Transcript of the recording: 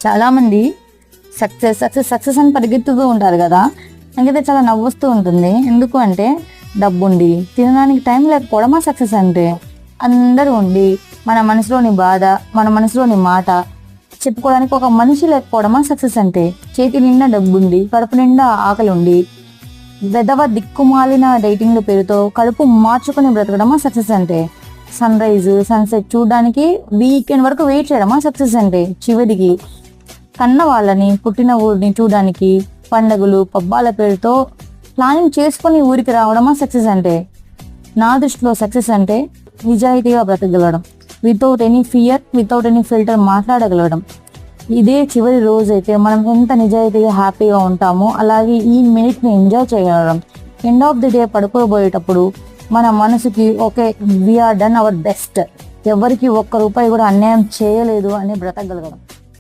చాలామంది success success success అని పరిగెత్తుతూ ఉంటారు కదా. నాకైతే చాలా నవ్వుస్తూ ఉంటుంది. ఎందుకు అంటే డబ్బుండి తినడానికి టైం లేకపోవడమా సక్సెస్ అంటే? అందరూ ఉండి మన మనసులోని బాధ, మన మనసులోని మాట చెప్పుకోవడానికి ఒక మనిషి లేకపోవడమా సక్సెస్ అంటే? చేతి నిండా డబ్బుండి కడుపు నిండా ఆకలి ఉండి వెదవ దిక్కుమాలిన డైటింగ్ల పేరుతో కడుపు మార్చుకుని బ్రతకడమా సక్సెస్ అంటే? సన్ రైజ్ సన్సెట్ చూడడానికి వీకెండ్ వరకు వెయిట్ చేయడమా సక్సెస్ అంటే? చివరికి కన్న వాళ్ళని పుట్టిన ఊరిని చూడడానికి పండగలు పబ్బాల పేరుతో ప్లానింగ్ చేసుకుని ఊరికి రావడమా సక్సెస్ అంటే? నా దృష్టిలో సక్సెస్ అంటే నిజాయితీగా బ్రతకగలడం, without any fear, without any filter మాట్లాడగలగడం. ఇదే చివరి రోజు అయితే మనం ఎంత నిజాయితీగా హ్యాపీగా ఉంటామో అలాగే ఈ మినిట్ని ఎంజాయ్ చేయగలడం. ఎండ్ ఆఫ్ ది డే పడుకోబోయేటప్పుడు మన మనసుకి okay we are done our best, ఎవరికి ఒక్క రూపాయి కూడా అన్యాయం చేయలేదు అని బ్రతకగలగడం.